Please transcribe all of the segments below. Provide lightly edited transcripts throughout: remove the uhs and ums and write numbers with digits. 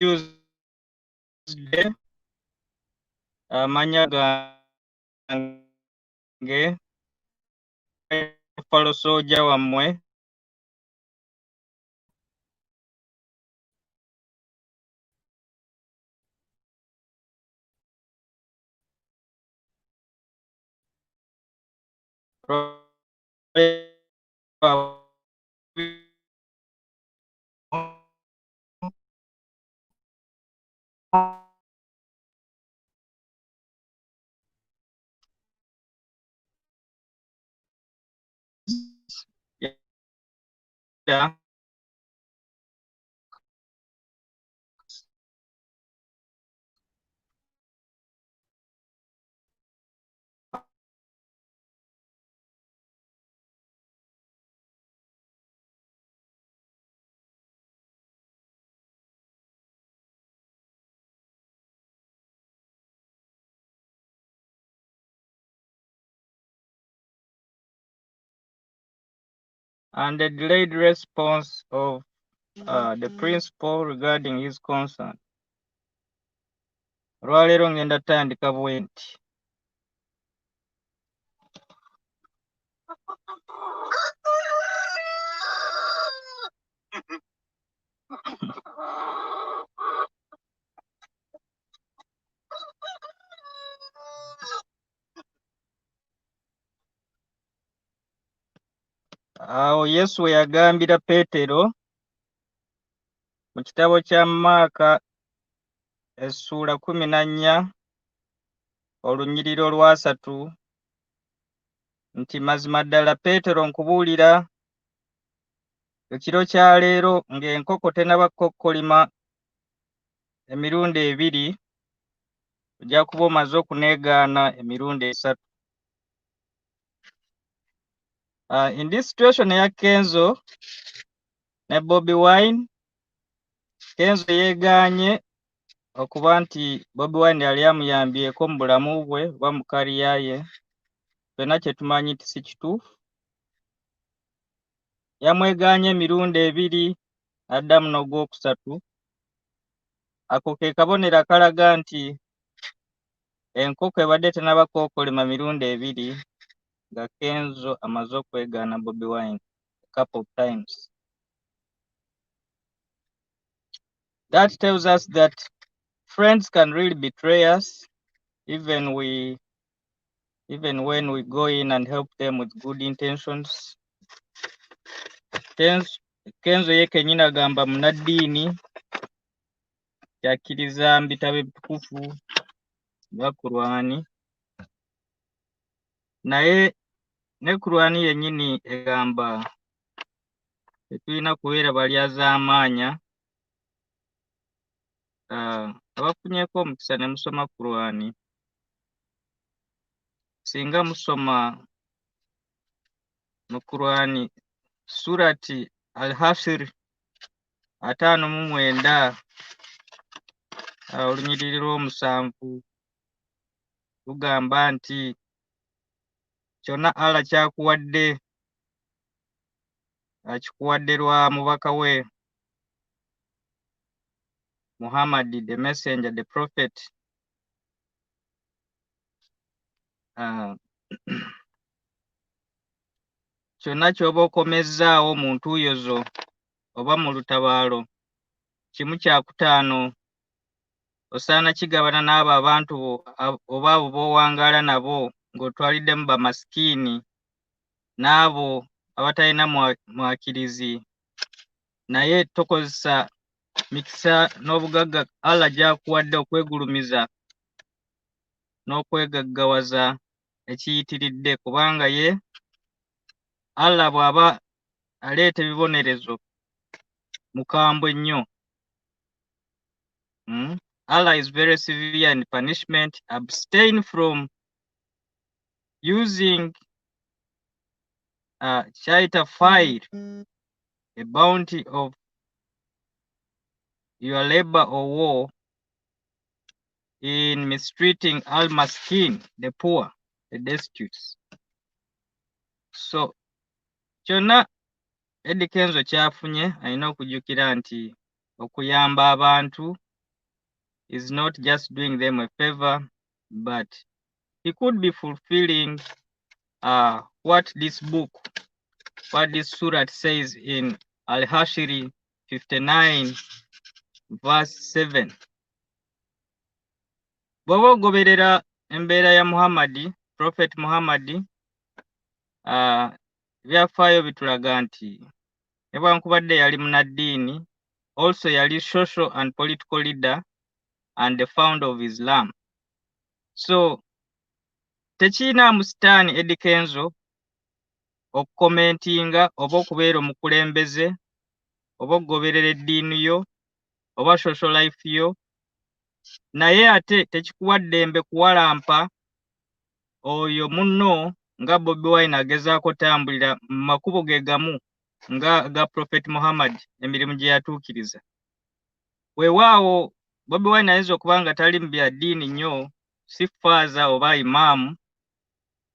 Tuesday amanya gange follow soja wammwe yeah. And the delayed response of the principal regarding his concern. Olwaleero ngenda tandika bwe nti awo Yesu we yagambira Peetero mu kitabo kya Maaka essuula 14 olunyiriri olwasatu nti mazima ddala Peetero nkubuulira ekiro kya leero ng'enkoko tennaba kokkolima emirundi 2 ojja kuba omaze okuneegaana emirundi 3. In this situation eya Kenzo ne Bobi Wine, Kenzo yeegaanye okuba nti Bobi Wine yali amuyambyeko mu bulamu bwe oba mu kaliya ye, ffenna kye tumanyi nti si kituufu. Yamwegaanye emirundi 2 addamu n'ogwokusatu. Ako ke kabonero akalaga nti enkoko ebadde tennaba kookolima mirundi 2 nga Kenzo amaze okwegaana Bobi Wine a couple of times. That tells us that friends can really betray us even when we go in and help them with good intentions. Kenzo ye kennyini agamba munnaddiini yakkiriza mu bitabo ebitukufu nga Kurwani, naye ne Kurwani yennyini egamba tetulina kubeera balyazaamaanya. Abafunyeeko omukisa ne musoma Kurwani, singa musoma mu Kurwani surati Al-Hashr 59 olunyiriri lw'omusanvu lugamba nti kyonna Allah kyakuwadde akikuwadde lwa mubaka we Muhammad, the messenger, the prophet. Kyonna ky'oba okomezzaawo mu ntuuyo zo oba mu lutabaalo, kimu kyakutaano osaana kigabana n'abo abantu bo oba abo b'owangaala nabo ng'otwaliddemu bamasikiini n'abo abatalina mwakirizi, naye tokozesa mikisa n'obugagga Allah gy'akuwadde okwegulumiza n'okwegaggawaza ekiyitiridde, kubanga ye Allah bw'aba aleeta ebibonerezo mukambwe nnyo. Allah is very severe in punishment. Abstain from using shaita fire, a bounty of your labor or war, in mistreating al-maskin, the poor, the destitute. So kyonna Eddy Kenzo kyafunye alina okujjukira nti okuyamba abantu is not just doing them a favor, but he could be fulfilling what this surat says in Al-Hashiri 59 verse 7. Bw'oba ogoberera embeera ya Muhammadi, Prophet Muhammadi, byafaayo bitulaga nti newankubadde yali munaddiini, also yali social and political leader and the founder of Islam. So tekiinaamu sitaani Eddy Kenzo okukomentinga oba okubeera omukulembeze oba okugoberera eddiini yo oba social life yo, naye ate tekikuwa ddembe kuwalampa oyo munno nga Bobi Wine agezaako tambulira mu makubo ge gamu nga ga Prophet Muhammad emirimu gye yatuukiriza. Weewaawo Bobi Wine ayinza okuba nga tali mu bya ddiini nnyo, si faaza oba imaamu,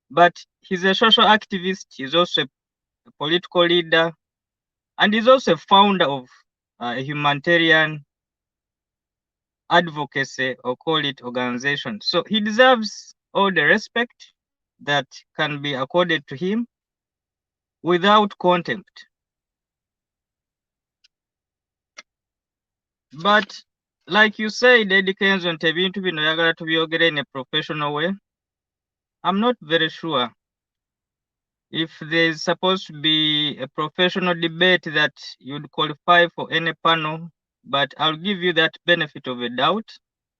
but he's a social activist, he's also a political leader, and he's also a founder of a humanitarian advocacy, or call it organization. So he deserves all the respect that can be accorded to him without contempt. But like you said, Eddy Kenzo, nti ebintu bino oyagala tubyogere in a professional way. I'm not very sure if there's supposed to be a professional debate that you'd qualify for any panel, but I'll give you that benefit of a doubt,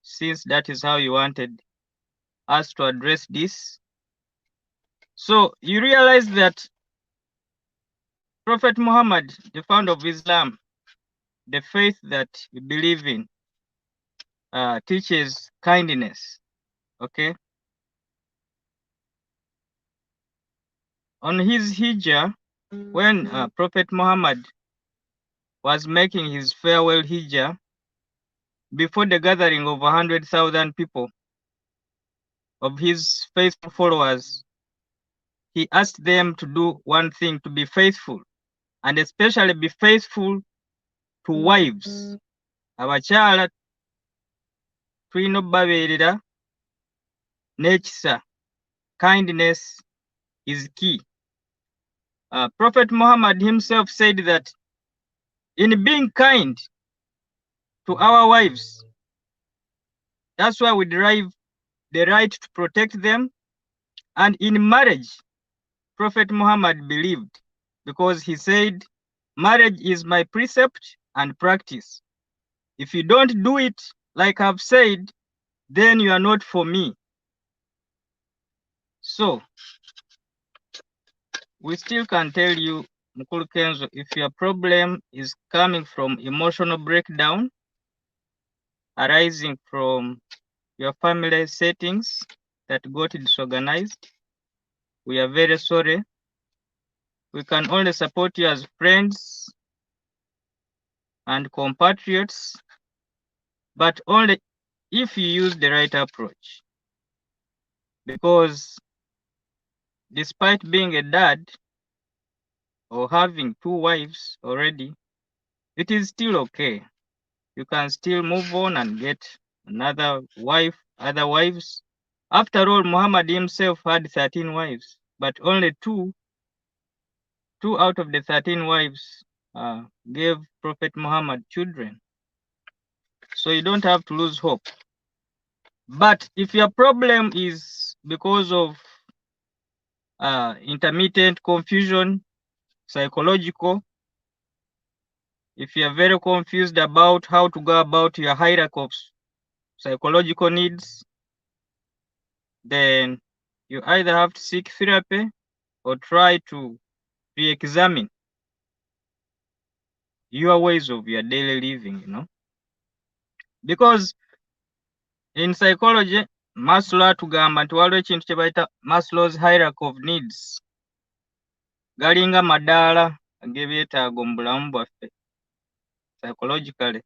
since that is how you wanted us to address this. So you realize that Prophet Muhammad, the founder of Islam, the faith that we believe in, teaches kindness, okay? On his hijrah, when Prophet Muhammad was making his farewell hijrah, before the gathering of 100,000 people, of his faithful followers, he asked them to do one thing, to be faithful, and especially be faithful to wives. Abakyala tulina obbabeerera n'ekisa. Kindness is key. Prophet Muhammad himself said that in being kind to our wives, that's why we derive the right to protect them. And in marriage, Prophet Muhammad believed, because he said, marriage is my precept and practice. If you don't do it like I've said, then you are not for me. So we still can tell you, Mukulu Kenzo, if your problem is coming from emotional breakdown arising from your family settings that got disorganized, we are very sorry. We can only support you as friends and compatriots, but only if you use the right approach. Because despite being a dad or having 2 wives already, it is still okay. You can still move on and get another wife, other wives. After all, Muhammad himself had 13 wives, but only two out of the 13 wives gave Prophet Muhammad children. So you don't have to lose hope. But if your problem is because of intermittent confusion, psychological, if you're very confused about how to go about your hierarchy of psychological needs, then you either have to seek therapy or try to re-examine your ways of your daily living, Because in psychology, Maslow atugamba nti waliwo ekintu kye bayita Maslow's hierarchy of needs. Galinga madaala ag'ebyetaago mu bulamu bwaffe psychologically.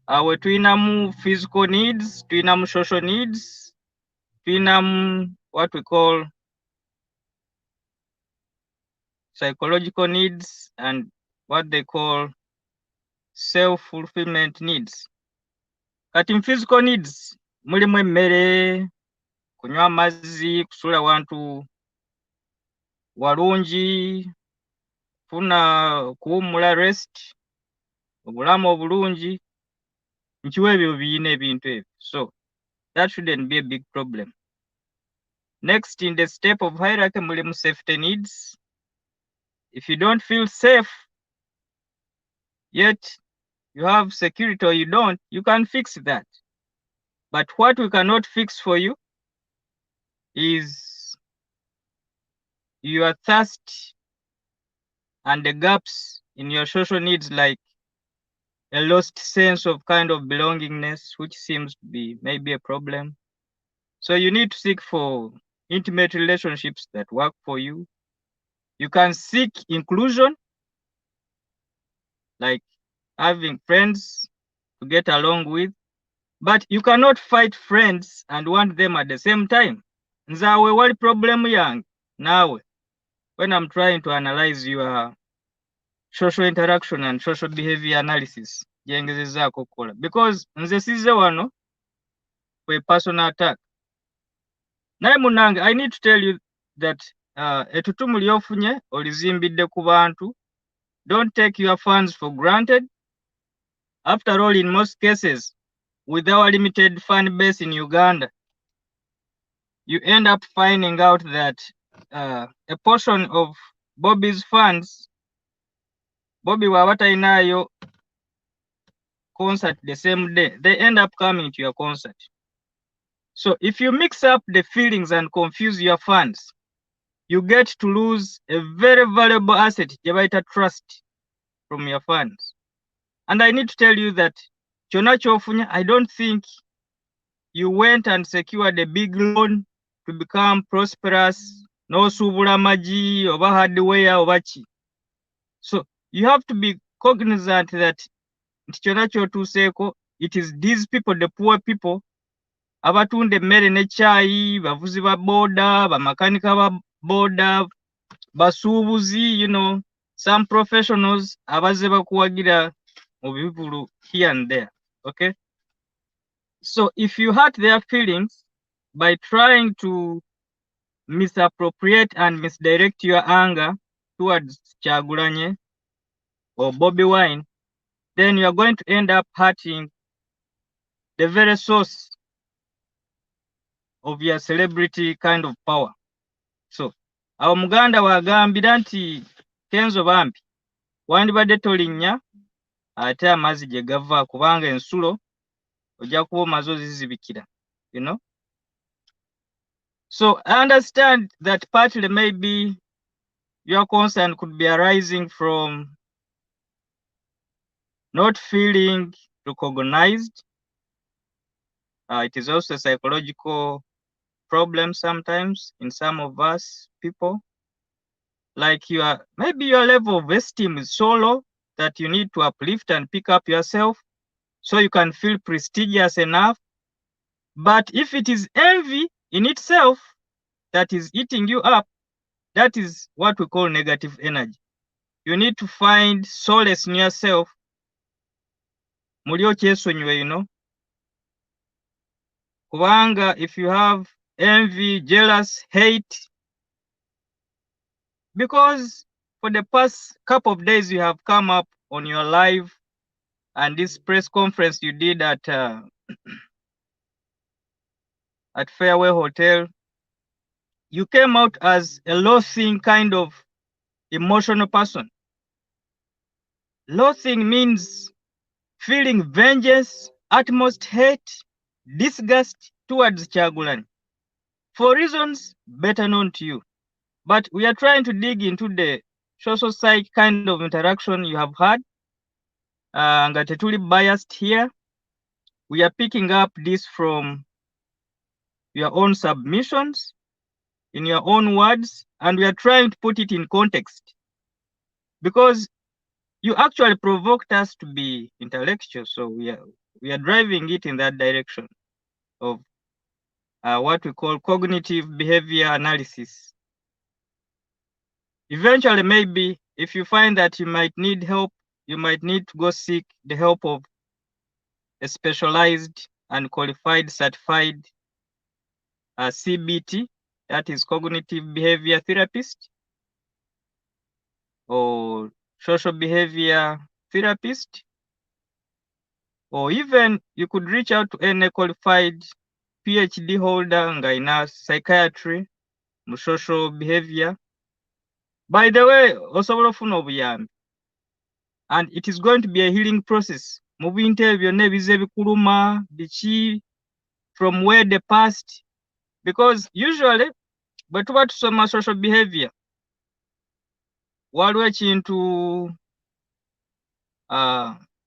We tulinamu physical needs, tulinamu social needs, tulinamu what we call psychological needs, and what they call self-fulfillment needs. Kati in physical needs mulimu emmere, kunywa amazzi, kusula wantu walungi, kufuna kuwummula rest, obulamu obulungi, nkiwa ebyo biyina ebintu ebyo. So that shouldn't be a big problem. Next, in the step of hierarchy mulimu safety needs. If you don't feel safe, yet you have security or you don't, you can fix that. But what we cannot fix for you is your thirst and the gaps in your social needs, like a lost sense of kind of belongingness, which seems to be maybe a problem. So you need to seek for intimate relationships that work for you. You can seek inclusion, like having friends to get along with, but you cannot fight friends and want them at the same time. Nzawe wali problem yang nawe when I'm trying to analyze your social interaction and social behavior analysis gyengezezaako kukola, because nze sizze wano for a personal attack. Naye munange, I need to tell you that ettutumu lyofunye olizimbidde ku bantu. Don't take your funds for granted. After all, in most cases, with our limited fund base in Uganda, you end up finding out that a portion of Bobby's funds, Bobby wawatainayo concert the same day, they end up coming to your concert. So if you mix up the feelings and confuse your funds, you get to lose a very valuable asset, jebaita trust, from your funds. And I need to tell you that kyonna kyofunye, I don't think you went and secured a big loan to become prosperous, n'osuubula amagi oba hardware oba ki. So you have to be cognizant that nti kyonna ky'otuuseeko, it is these people, the poor people, abatunda emmere ne chai, bavuzi ba boda, bamakanika ba boda, basuubuzi, you know, some professionals abazze bakuwagira mu bivulu here and there. Okay? So if you hurt their feelings by trying to misappropriate and misdirect your anger towards Kyagulanyi or Bobby Wine, then you are going to end up hurting the very source of your celebrity kind of power. So awo Muganda wagambira nti Kenzo bambi wandibadde tolinnya ate amazzi gye gava, kubanga ensulo ojja kuba omaze ozizibikira, you know. So I understand that partly maybe your concern could be arising from not feeling recognized. It is also a psychological problem sometimes in some of us people. Like maybe your level of esteem is so low that you need to uplift and pick up yourself so you can feel prestigious enough. But if it is envy in itself that is eating you up, that is what we call negative energy. You need to find solace in yourself. Mulio kyesonyiwe, you know. Kubanga if you have envy, jealous, hate, because for the past couple of days you have come up on your live and this press conference you did at Fairway Hotel, you came out as a loathing kind of emotional person. Loathing means feeling vengeance, utmost hate, disgust towards Kyagulanyi for reasons better known to you. But we are trying to dig into the social psych kind of interaction you have had. Nga tetuli biased here. We are picking up this from your own submissions, in your own words, and we are trying to put it in context. Because you actually provoked us to be intellectual, so we are driving it in that direction of what we call cognitive behavior analysis. Eventually, maybe if you find that you might need help, you might need to go seek the help of a specialized and qualified certified CBT, that is cognitive behavior therapist, or social behavior therapist, or even you could reach out to any qualified PhD holder in psychiatry, social behavior. By the way, osobola ofuna obuyambi, and it is going to be a healing process. Mu bintu ebyo byonna ebiza ebikuluma biki from where the past, because usually bwe tuba tusoma social behavior waliwo ekintu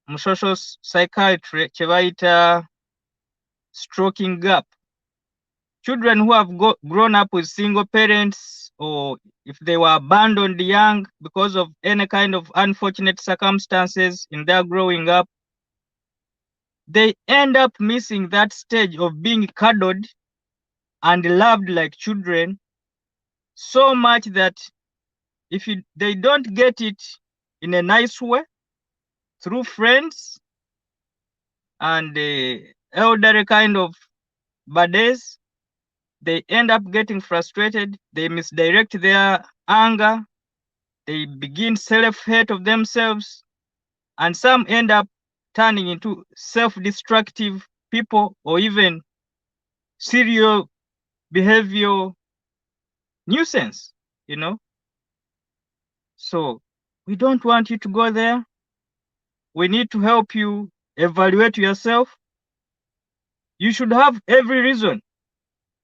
mu social psychiatry kye bayita stroking gap. Children who have grown up with single parents, or if they were abandoned young because of any kind of unfortunate circumstances in their growing up, they end up missing that stage of being cuddled and loved like children so much that if they don't get it in a nice way through friends and elderly kind of buddies, they end up getting frustrated. They misdirect their anger. They begin self-hate of themselves. And some end up turning into self-destructive people, or even serial behavioral nuisance, you know. So we don't want you to go there. We need to help you evaluate yourself. You should have every reason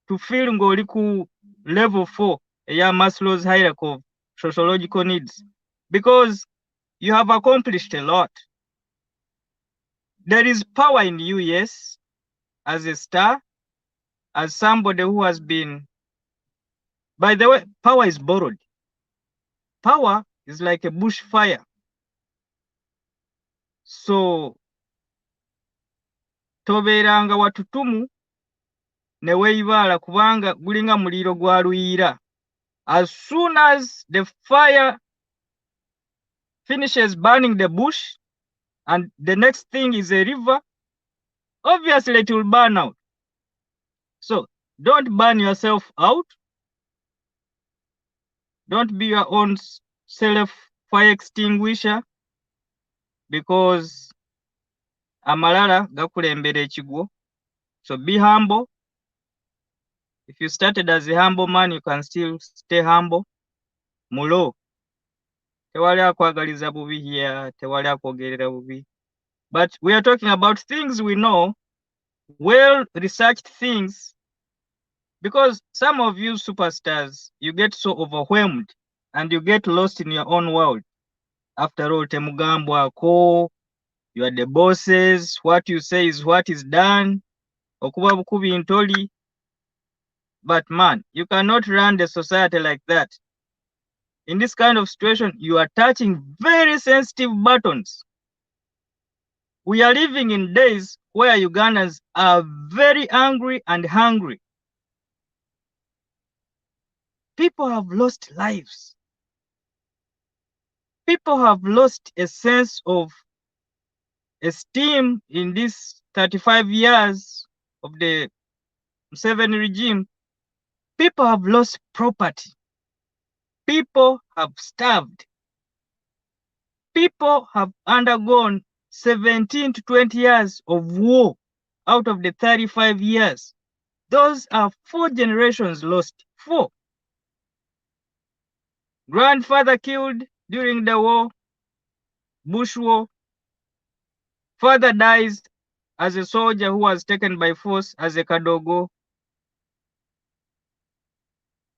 to feel ng'oli ku level 4 eya Maslow's hierarchy of sociological needs, because you have accomplished a lot. There is power in you, yes, as a star, as somebody who has been, by the way, power is borrowed. Power is like a bushfire. So tobeeranga watutumu ne weeyibaala kubanga gulinga muliro gwa luyiira. As soon as the fire finishes burning the bush and the next thing is a river, obviously it will burn out. So don't burn yourself out. Don't be your own self-fire extinguisher, because amalala gakulembera ekigwo. So be humble. If you started as a humble man, you can still stay humble. Mulo. Tewali akwagaliza bubi here, tewali akwogerera bubi. But we are talking about things we know, well-researched things, because some of you superstars, you get so overwhelmed and you get lost in your own world. After all, temugambwako, you are the bosses, what you say is what is done. Okuba bukubi ntoli. But man, you cannot run the society like that. In this kind of situation, you are touching very sensitive buttons. We are living in days where Ugandans are very angry and hungry. People have lost lives. People have lost a sense of esteem in these 35 years of the Museveni regime. People have lost property. People have starved. People have undergone 17 to 20 years of war out of the 35 years. Those are 4 generations lost. 4. Grandfather killed during the war, Bush War. Father dies as a soldier who was taken by force as a kadogo.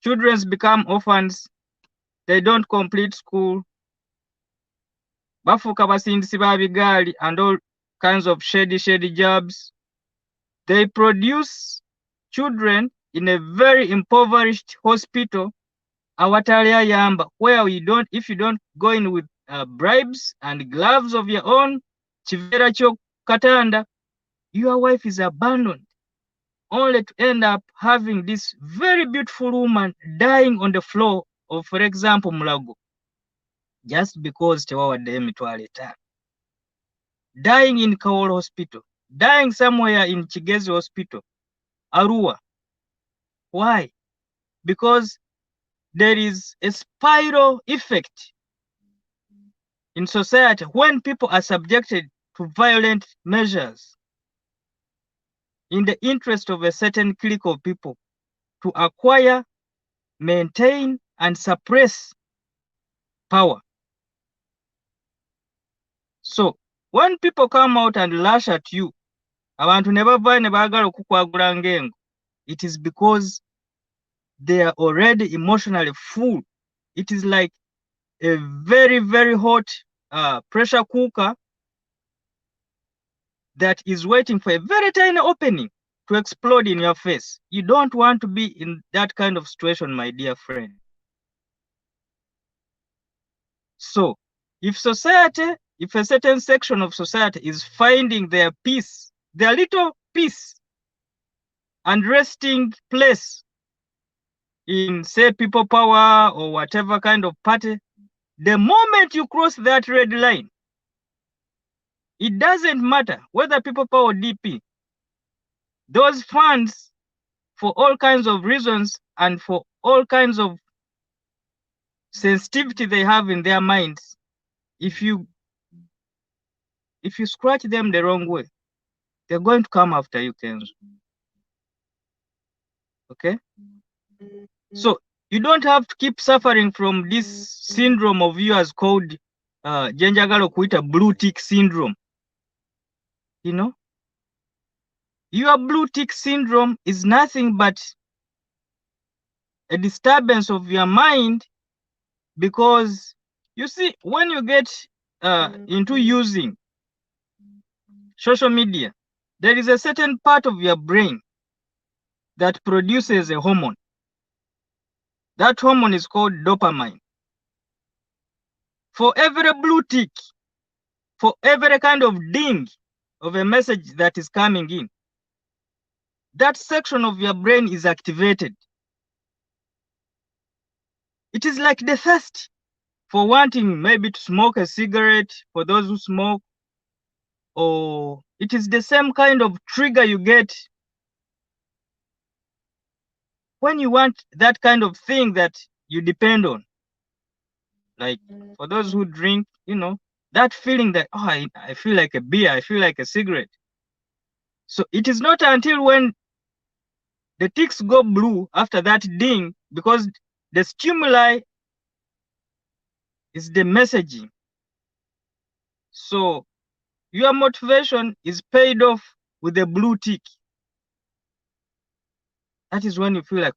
Children become orphans. They don't complete school. Bafuuka basindisi ba bigaali and all kinds of shady jobs. They produce children in a very impoverished hospital, awatali ayamba, where if you don't go in with bribes and gloves of your own, chivera kyo katanda, your wife is abandoned, only to end up having this very beautiful woman dying on the floor of, for example, Mulago, just because tewawaddeyo emitwalo 5. Dying in Kawolo Hospital. dying somewhere in Kigezi Hospital, Arua. Why? Because there is a spiral effect in society when people are subjected to violent measures in the interest of a certain clique of people to acquire, maintain, and suppress power. So when people come out and lash at you, abantu ne bava ne baagala okukwagula ng'engo, it is because they are already emotionally full. It is like a very, very hot pressure cooker that is waiting for a very tiny opening to explode in your face. You don't want to be in that kind of situation, my dear friend. So if society, if a certain section of society is finding their peace, their little peace and resting place in, say, people power or whatever kind of party, the moment you cross that red line, it doesn't matter whether people power or DP, those funds, for all kinds of reasons and for all kinds of sensitivity they have in their minds, if you scratch them the wrong way, they're going to come after you, Kenzo. Okay? So you don't have to keep suffering from this syndrome of yours called Jenjagalo Kuita blue tick syndrome. You know? Your blue tick syndrome is nothing but a disturbance of your mind, because you see, when you get into using social media, there is a certain part of your brain that produces a hormone. That hormone is called dopamine. For every blue tick, for every kind of ding of a message that is coming in, that section of your brain is activated. It is like the thirst for wanting maybe to smoke a cigarette for those who smoke, or it is the same kind of trigger you get when you want that kind of thing that you depend on. Like for those who drink, you know, that feeling that, oh, I feel like a beer, I feel like a cigarette. So it is not until when the ticks go blue after that ding, because the stimuli is the messaging. So your motivation is paid off with a blue tick. That is when you feel like,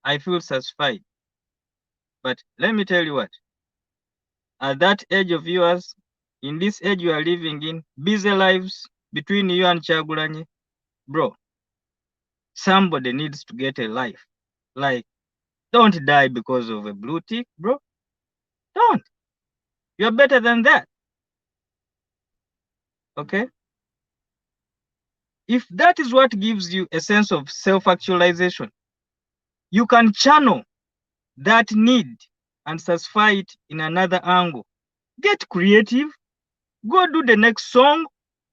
I feel satisfied. But let me tell you what, at that age of yours, in this age you are living in, busy lives between you and Chagulanyi, bro, somebody needs to get a life. Like, don't die because of a blue tick, bro. Don't. You're better than that. Okay? If that is what gives you a sense of self-actualization, you can channel that need and satisfy it in another angle. Get creative. Go do the next song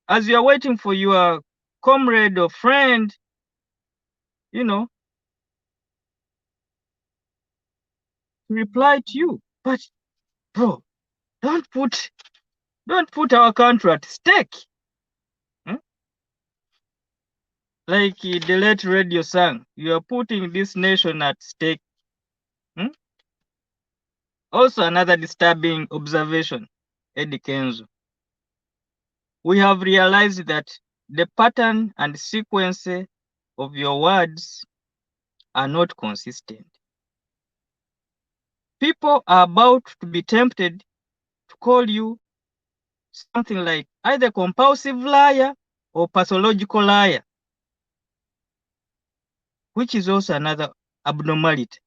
as you're waiting for your comrade or friend, you know, to reply to you. But bro, don't put our country at stake. Like the late radio sang, you are putting this nation at stake. Also, another disturbing observation, Eddy Kenzo. We have realized that the pattern and sequence of your words are not consistent. People are about to be tempted to call you something like either compulsive liar or pathological liar, which is also another abnormality.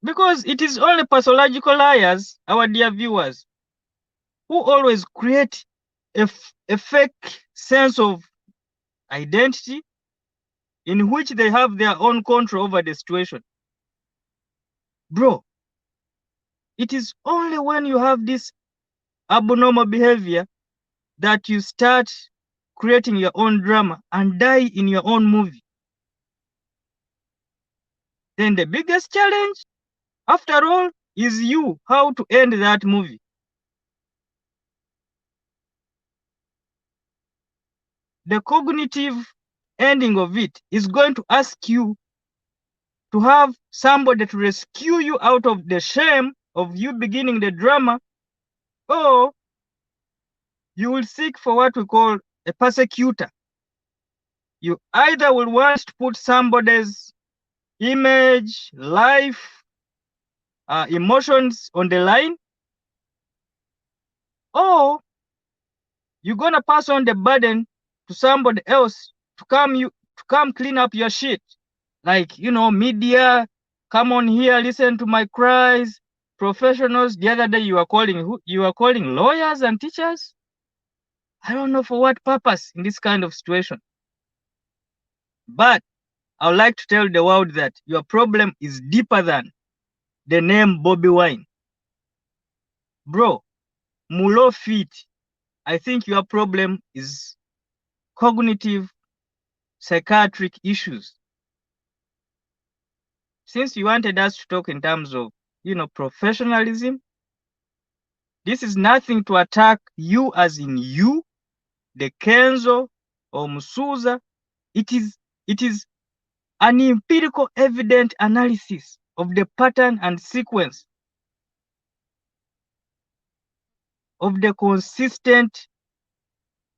Because it is only pathological liars, our dear viewers, who always create a fake sense of identity in which they have their own control over the situation. Bro, it is only when you have this abnormal behavior that you start creating your own drama and die in your own movie. Then the biggest challenge, after all, is you, how to end that movie. The cognitive ending of it is going to ask you to have somebody to rescue you out of the shame of you beginning the drama, or you will seek for what we call a persecutor. You either will want to put somebody's image, life, emotions on the line, or you're gonna pass on the burden to somebody else to come clean up your shit. Like, media, come on here, listen to my cries. Professionals, the other day you were calling lawyers and teachers. I don't know for what purpose in this kind of situation. But I would like to tell the world that your problem is deeper than the name Bobby Wine. Bro, mulo fit. I think your problem is cognitive psychiatric issues. Since you wanted us to talk in terms of, professionalism, this is nothing to attack you as in you, the Kenzo or Musuza. It is an empirical evident analysis of the pattern and sequence of the consistent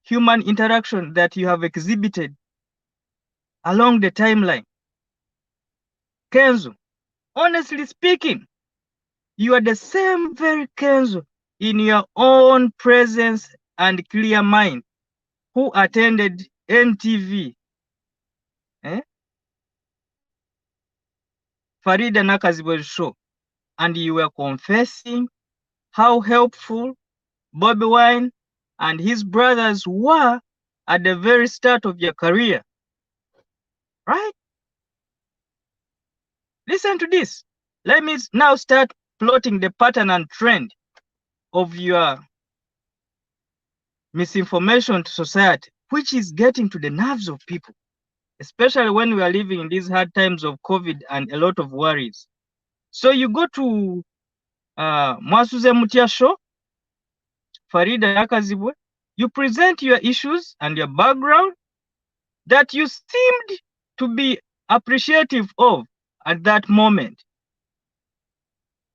human interaction that you have exhibited along the timeline. Kenzo, honestly speaking, you are the same very Kenzo in your own presence and clear mind who attended NTV, Farida Nakazibwe's show, and you were confessing how helpful Bobby Wine and his brothers were at the very start of your career. Right? Listen to this. Let me now start plotting the pattern and trend of your misinformation to society, which is getting to the nerves of people, especially when we are living in these hard times of COVID and a lot of worries. So you go to Mwasuze Mutia show, Farida Nakazibwe, you present your issues and your background that you seemed to be appreciative of at that moment.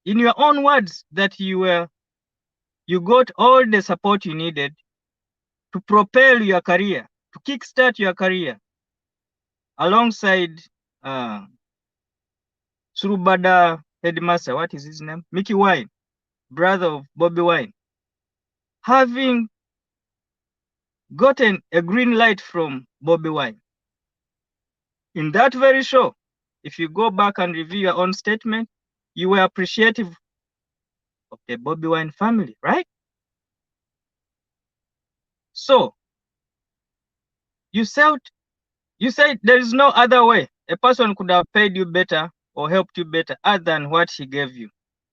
In your own words, that you got all the support you needed to propel your career, to kickstart your career, alongside Surubada headmaster, what is his name? Mickey Wine, brother of Bobby Wine, having gotten a green light from Bobby Wine. In that very show, if you go back and review your own statement, you were appreciative of the Bobby Wine family, right? So you said there is no other way a person could have paid you better or helped you better other than what he gave you.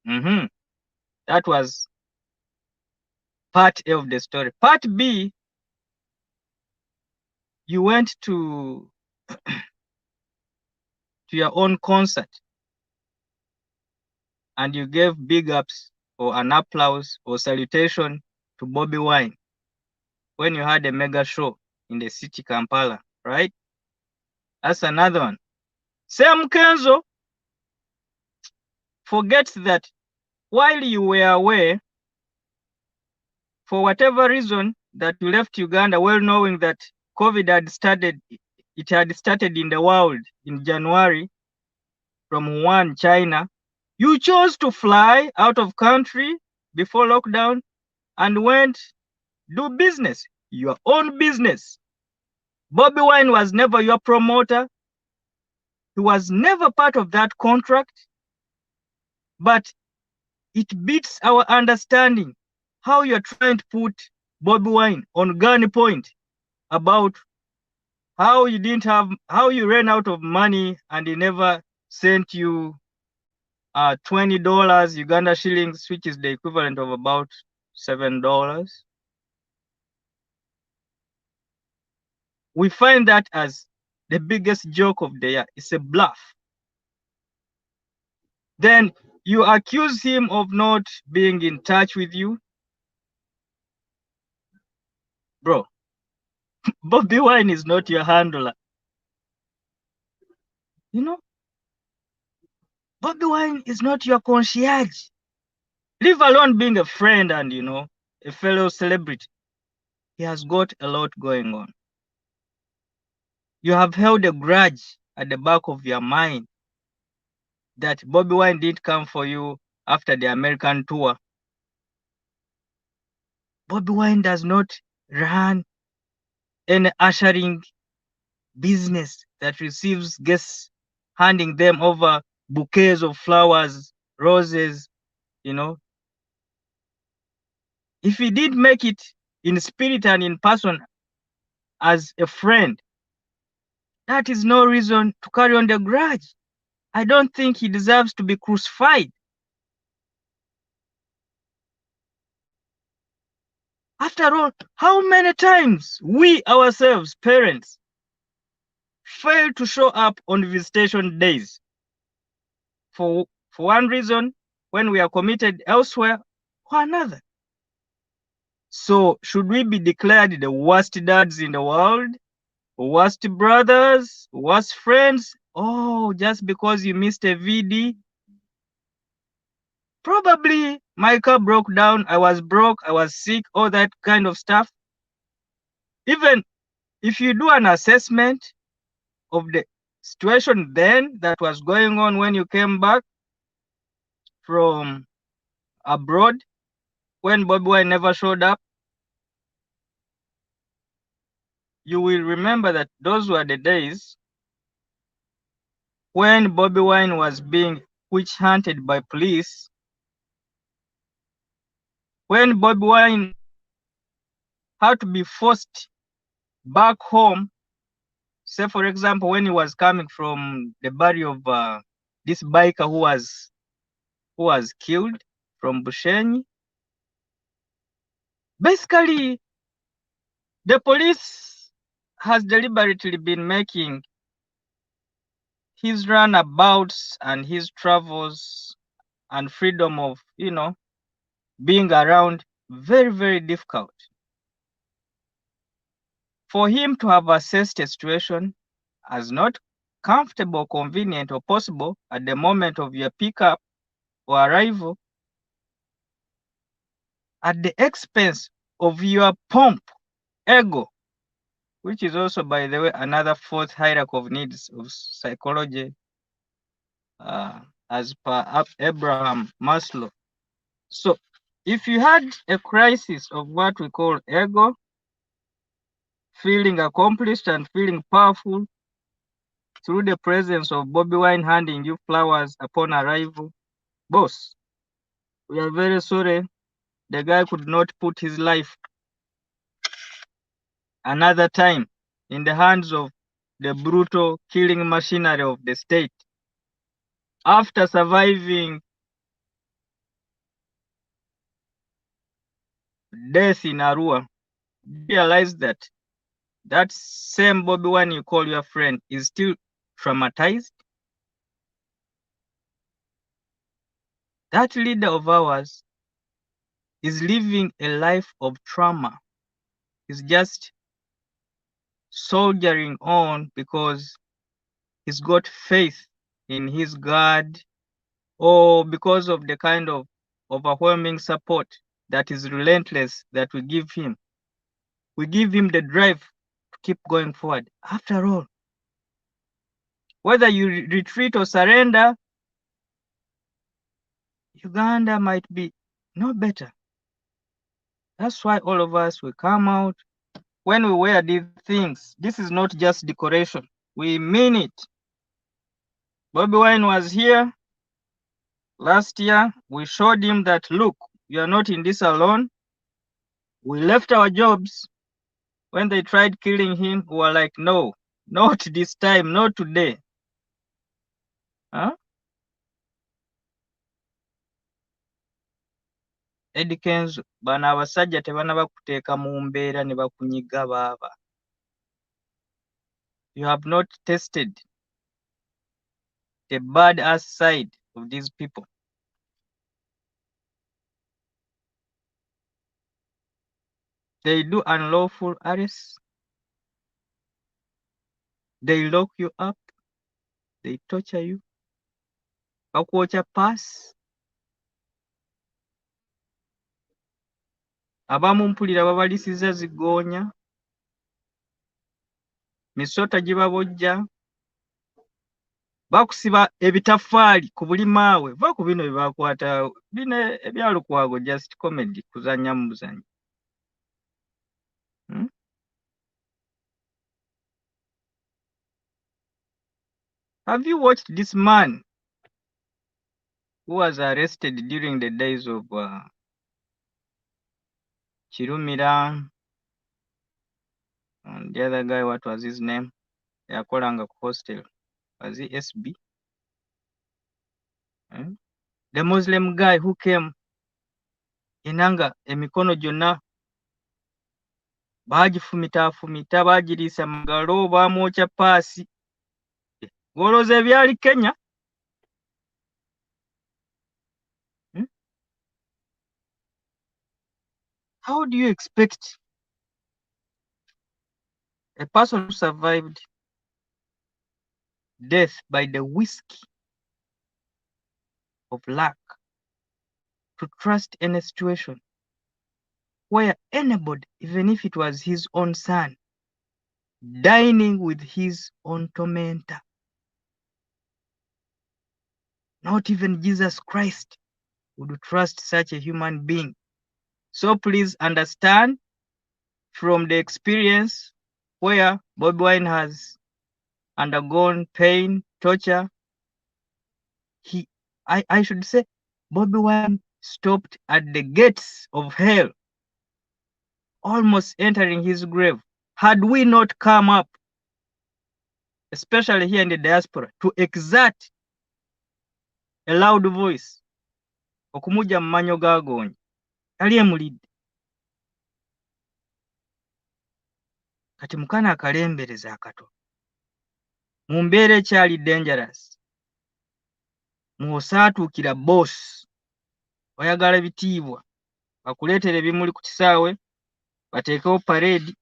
That was part A of the story. Part B, you went to your own concert and you gave big ups or an applause or salutation to Bobby Wine when you had a mega show in the city Kampala, right? That's another one. Sam Kenzo forgets that while you were away, for whatever reason, that you left Uganda well knowing that COVID had started in the world in January from Wuhan, China, you chose to fly out of country before lockdown and went do business, your own business. Bobby Wine was never your promoter. He was never part of that contract. But it beats our understanding how you're trying to put Bobby Wine on gunpoint about how you ran out of money and he never sent you $20 Uganda shillings, which is the equivalent of about $7. We find that as the biggest joke of the year. It's a bluff. Then you accuse him of not being in touch with you. Bro, Bobby Wine is not your handler. You know, Bobby Wine is not your concierge. Leave alone being a friend and, a fellow celebrity. He has got a lot going on. You have held a grudge at the back of your mind that Bobby Wine didn't come for you after the American tour. Bobby Wine does not run any ushering business that receives guests, handing them over bouquets of flowers, roses, If he did make it in spirit and in person as a friend, that is no reason to carry on the grudge. I don't think he deserves to be crucified. After all, how many times we ourselves, parents, fail to show up on visitation days for one reason when we are committed elsewhere or another? So should we be declared the worst dads in the world, worst brothers, worst friends? Oh, just because you missed a VD? Probably my car broke down, I was broke, I was sick, all that kind of stuff. Even if you do an assessment of the situation then that was going on when you came back from abroad, when Bobby Wine never showed up, you will remember that those were the days when Bobby Wine was being witch hunted by police, when Bobby Wine had to be forced back home. Say, for example, when he was coming from the body of this biker who was killed from Bushenyi. Basically, the police has deliberately been making his runabouts and his travels and freedom of, being around very, very difficult. For him to have assessed a situation as not comfortable, convenient, or possible at the moment of your pickup or arrival, at the expense of your pomp, ego, which is also, by the way, another fourth hierarchy of needs of psychology, as per Abraham Maslow. So, if you had a crisis of what we call ego, feeling accomplished and feeling powerful through the presence of Bobby Wine handing you flowers upon arrival, boss, we are very sorry. The guy could not put his life another time in the hands of the brutal killing machinery of the state. After surviving death in Arua, realize that that same Bobby Wine you call your friend is still traumatized. That leader of ours is living a life of trauma. He's just soldiering on because he's got faith in his God, or because of the kind of overwhelming support that is relentless that we give him. We give him the drive to keep going forward. After all, whether you retreat or surrender, Uganda might be no better. That's why all of us will come out when we wear these things. This is not just decoration. We mean it. Bobby Wine was here last year. We showed him that, look, you are not in this alone. We left our jobs. When they tried killing him, we were like, no, not this time, not today. Huh? Eddy Kenzo, bano abasajja tebanaba kuteeka mu mbeera ne bakunyiga baaba. You have not tested the bad ass side of these people. They do unlawful arrests. They lock you up. They torture you. Bakwokya pass. Abamu mpulira babalisiza zigoonya. Misota gye babojja. Bakusiba ebitafaali ku buli maawe. Va ku bino bye bakwata. Bino ebyalukwago just comedy kuzannya mu buzanyi. Have you watched this man who was arrested during the days of Chirumira and the other guy, what was his name? Yakolanga ku hostel. Was he SB? The Muslim guy who came enanga emikono gyonna bagifumita bagiriisa magalo bamwokya paasi. Golooza ebyali Kenya. How do you expect a person who survived death by the whiskey of luck to trust in a situation where anybody, even if it was his own son, dining with his own tormentor, not even Jesus Christ would trust such a human being? So please understand from the experience where Bobi Wine has undergone pain, torture, I should say Bobi Wine stopped at the gates of hell, almost entering his grave. Had we not come up, especially here in the diaspora, to exert a loud voice, okumuja mmanyo gagonyi, yali emulidde. Kati mukana akalembereza akato. Mu mbeera ekyali dangerous. Muosaatuukira boss. Oyagala bitiibwa. Bakuleetere ebimuli ku kisaawe. Bateekewo parade.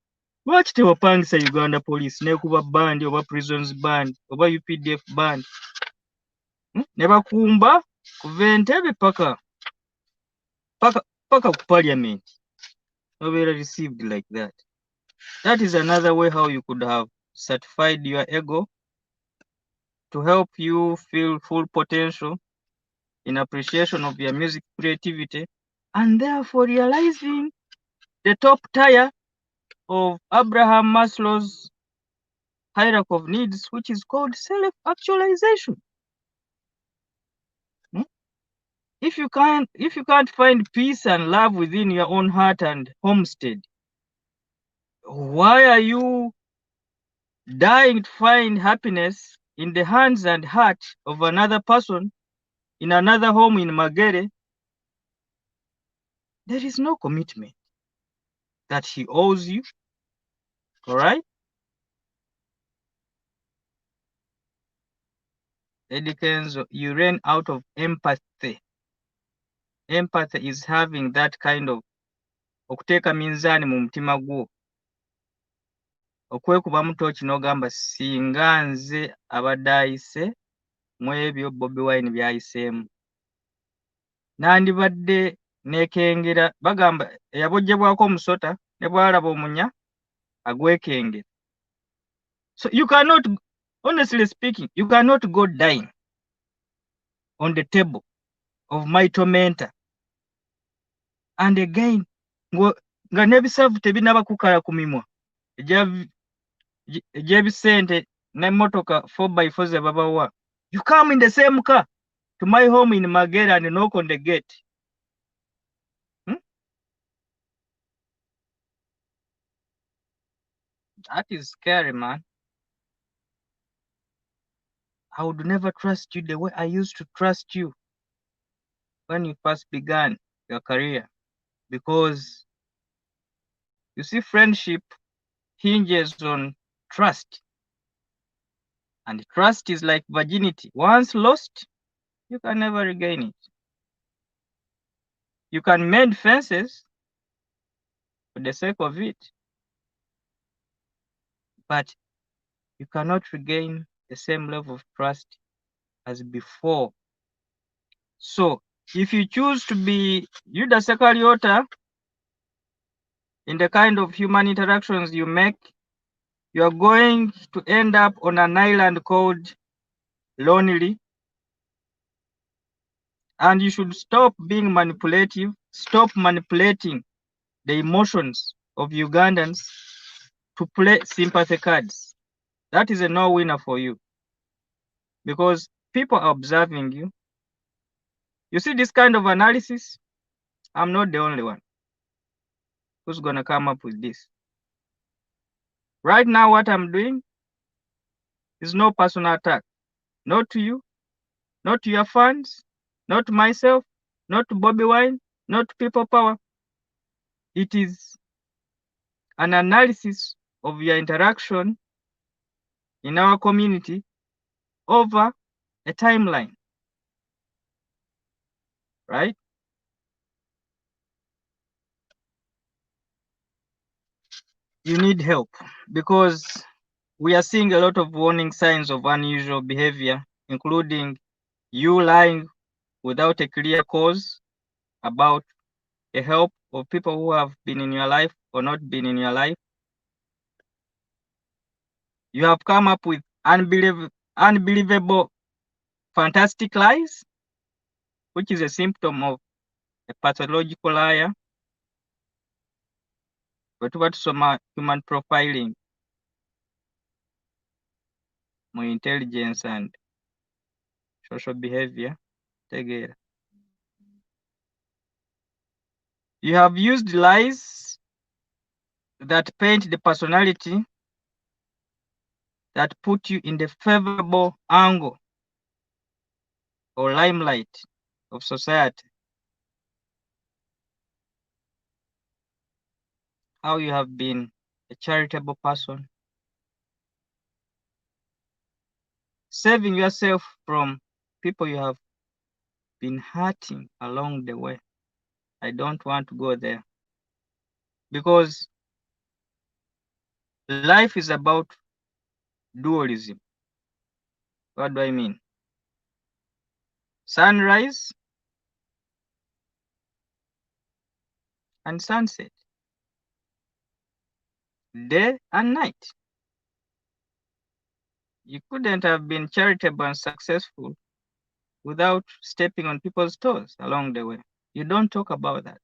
Lwaki tewapangisa Uganda Police n'ekuba band oba Prisons band oba UPDF band? Ne bakumba kuva Entebbe paka ku parliament. Nobody received like that. That is another way how you could have certified your ego to help you feel full potential in appreciation of your music creativity, and therefore realizing the top tier of Abraham Maslow's hierarchy of needs, which is called self-actualization. If you can't find peace and love within your own heart and homestead, why are you dying to find happiness in the hands and heart of another person in another home in Magere? There is no commitment that he owes you. All right? Eddy Kenzo, you ran out of empathy. Empathy is having that kind of okuteeka minzaani mu mutima gwo, okwekubamu tooki n'ogamba singa nze abadde ayise mu ebyo Bobi Wine by'ayiseemu, nandibadde neekengera. Bagamba eyabojjebwako omusota ne bw'alaba omunya agwekengera. So you cannot, honestly speaking, you cannot go dying on the table of my tormentor. And again, nga n'ebisavu tebinaba kukala ku mimwa egy'ebisente n'emmotoka 4x4 ze babawa. You come in the same car to my home in Magera and knock on the gate. That is scary, man. I would never trust you the way I used to trust you when you first began your career. Because you see, friendship hinges on trust. And trust is like virginity. Once lost, you can never regain it. You can mend fences for the sake of it, but you cannot regain the same level of trust as before. So, if you choose to be Judas Iscariot in the kind of human interactions you make, you are going to end up on an island called lonely. And you should stop being manipulative, stop manipulating the emotions of Ugandans to play sympathy cards. That is a no-winner for you, because people are observing you. You see this kind of analysis? I'm not the only one who's going to come up with this. Right now, what I'm doing is no personal attack. Not to you, not to your fans, not to myself, not to Bobby Wine, not to People Power. It is an analysis of your interaction in our community over a timeline, right? You need help because we are seeing a lot of warning signs of unusual behavior, including you lying without a clear cause about the help of people who have been in your life or not been in your life. You have come up with unbelievable, fantastic lies, which is a symptom of a pathological liar. But what's human profiling, more intelligence and social behavior together. You have used lies that paint the personality that put you in the favorable angle or limelight of society. How you have been a charitable person, saving yourself from people you have been hurting along the way. I don't want to go there because life is about dualism. What do I mean? Sunrise and sunset, day and night. You couldn't have been charitable and successful without stepping on people's toes along the way. You don't talk about that.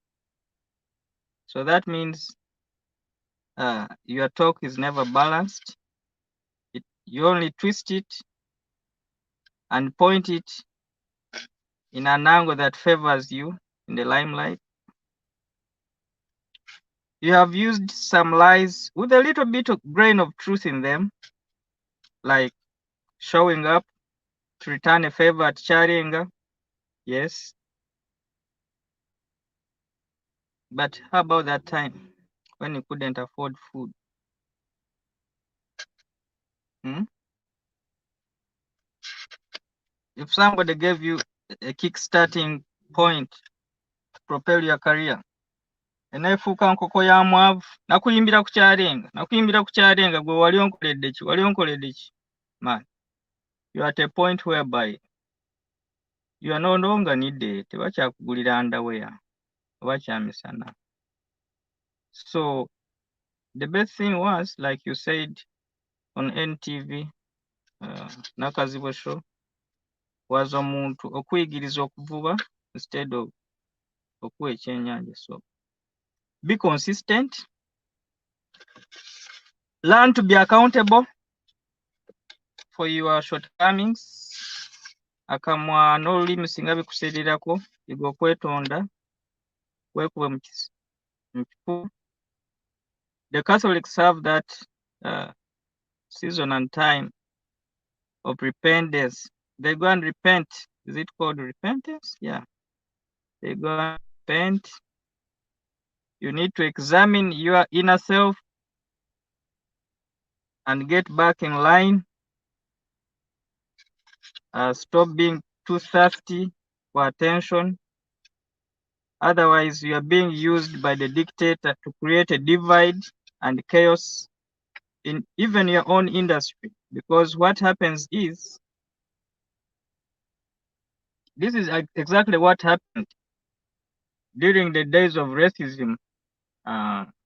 So that means your talk is never balanced. You only twist it and point it in an angle that favors you in the limelight. You have used some lies with a little bit of grain of truth in them, like showing up to return a favor at Charinga. Yes. But how about that time when you couldn't afford food? Hmm? If somebody gave you a kick-starting point to propel your career, eneefuuka nkoko ya mwavu, nakuyimbira ku kyalenga gwe wali onkoledde ki man, you are at a point whereby you are no longer needed. Tebakyakugulira underwear oba kyamisana. So the best thing was, like you said on NTV, Nakazibo show, was omuntu okuyigiriza okuvuba instead of okuwa ekyennyanja. So be consistent, learn to be accountable for your shortcomings. Akamwa n'olulimi singa bikuseererako, yiga okwetonda, weekube mu kifu. The Catholics have that season and time of repentance. They go and repent. Is it called repentance? Yeah. They go and repent You need to examine your inner self and get back in line. Stop being too thirsty for attention. Otherwise, you are being used by the dictator to create a divide and chaos in even your own industry. Because what happens is, this is exactly what happened during the days of racism,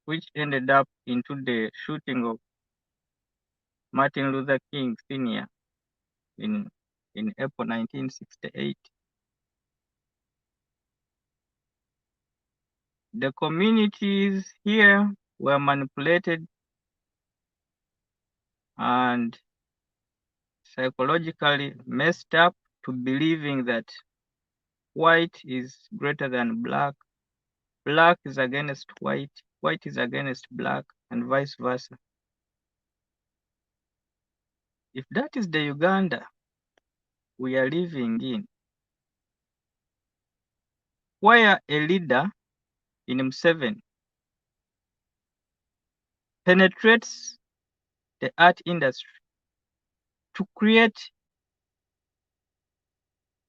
which ended up into the shooting of Martin Luther King Sr. in April 1968. The communities here were manipulated and psychologically messed up to believing that white is greater than black, black is against white, white is against black, and vice versa. If that is the Uganda we are living in, where a leader in Museveni penetrates the art industry to create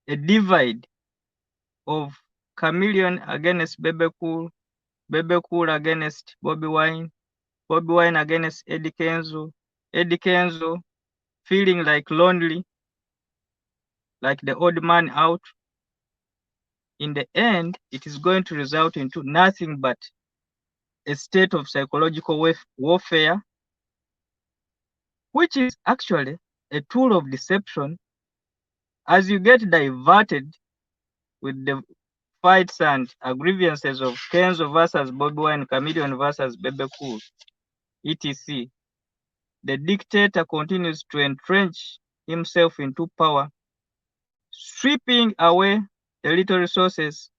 a divide of Chameleon against Bebe Cool, Bebe Cool against Bobby Wine, Bobby Wine against Eddy Kenzo, Eddy Kenzo feeling like lonely, like the odd man out. In the end, it is going to result into nothing but a state of psychological warfare, which is actually a tool of deception as you get diverted with the fights and grievances of Kenzo versus Bobby Wine, Chameleon versus Bebe Cool, etc. The dictator continues to entrench himself into power, stripping away the little resources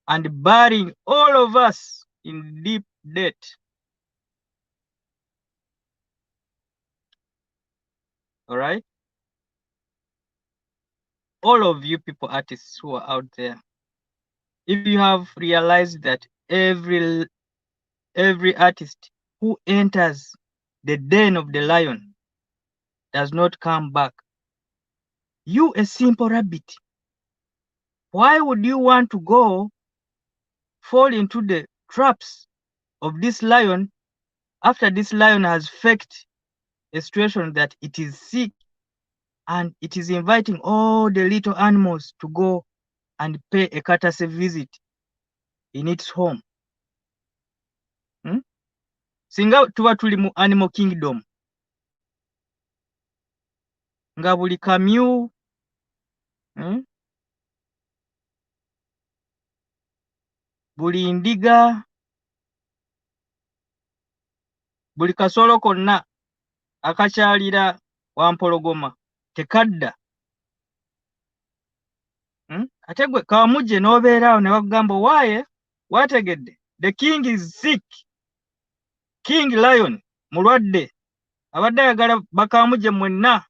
and burying all of us in deep debt. All right? All of you people artists who are out there, if you have realized that every artist who enters the den of the lion does not come back, you a simple rabbit, why would you want to go fall into the traps of this lion after this lion has faked a situation that it is sick and it is inviting all the little animals to go and pay a courtesy visit in its home? Singa tuba tuli mu animal kingdom nga buli kamyu buli ndiga buli kasolo konna akakyalira wampologoma tekadda, ate gwe kawamugye n'obeeraawo ne bakugamba waaye wategedde the king is sick, king lion mulwadde, abadde ayagala bakamugye mwenna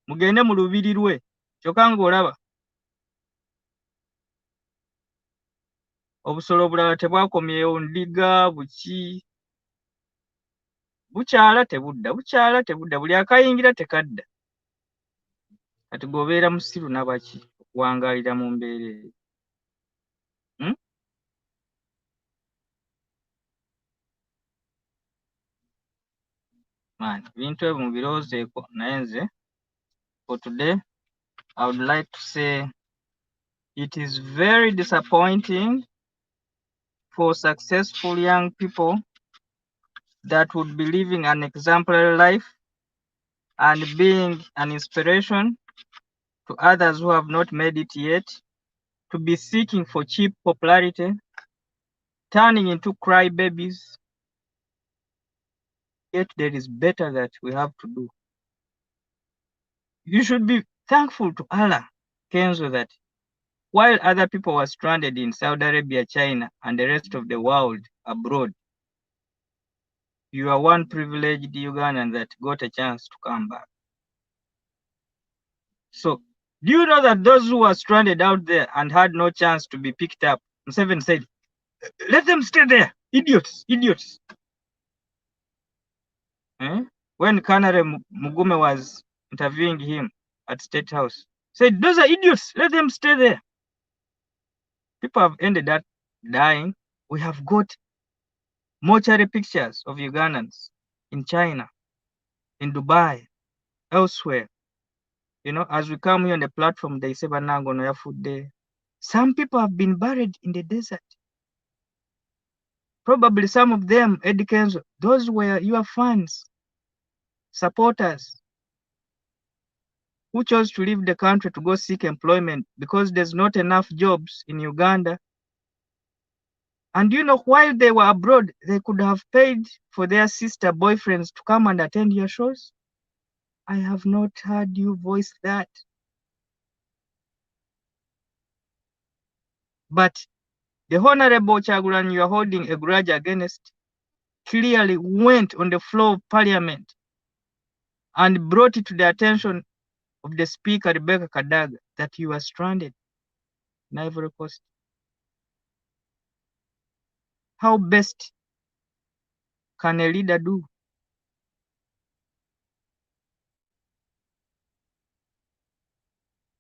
mugende mu lubiri lwe, kyokka ng'olaba obusolo obulala tebwakomyewo, ndiga buki bukyala tebudda, bukyala tebudda, buli akayingira tekadda. Kati g'obeera musiru nabaki okuwangaalira mu mbeera eyo? Bintu ebyo mubirowoozeeko, naye nze for today I would like to say it is very disappointing for successful young people that would be living an exemplary life and being an inspiration to others who have not made it yet, to be seeking for cheap popularity, turning into crybabies. Yet there is better that we have to do. You should be thankful to Allah, Kenzo, that while other people were stranded in Saudi Arabia, China, and the rest of the world abroad, you are one privileged Ugandan that got a chance to come back. So, do you know that those who were stranded out there and had no chance to be picked up, Museveni said, Let them stay there. Idiots. Idiots. When Colonel Mugume was interviewing him at State House, said, those are idiots. Let them stay there. People have ended up dying. We have got mortuary pictures of Ugandans in China, in Dubai, elsewhere. You know, as we come here on the platform, they say Banango no food there. Some people have been buried in the desert. Probably some of them, Eddy Kenzo, those were your fans, supporters, who chose to leave the country to go seek employment because there's not enough jobs in Uganda. And you know, while they were abroad, they could have paid for their sister boyfriends to come and attend your shows. I have not heard you voice that. But the Honorable Chagulan you are holding a grudge against clearly went on the floor of Parliament and brought it to the attention of the Speaker, Rebecca Kadaga, that you are stranded in Ivory Coast. How best can a leader do?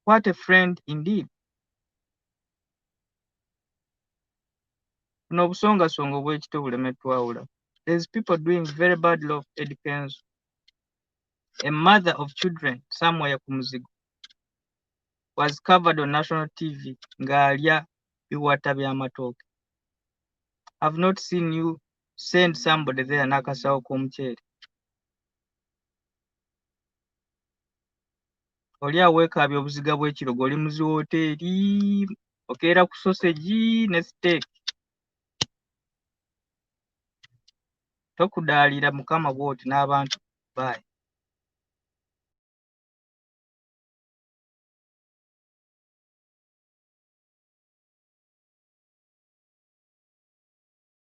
What a friend indeed. There's people doing very bad love. Eddy Kenzo, a mother of children somewhere Kumuzigo, was covered on national TV. Ngaalya biwata by'amatooke. I've not seen you send somebody there n'akasawo k'omuceere. Oli aweekaabya obuziga bw'ekirogo oli muzi wooteeri okeera ku sausage ne steak. Tokudaalira mukama bw'oti n'abantu. Bye.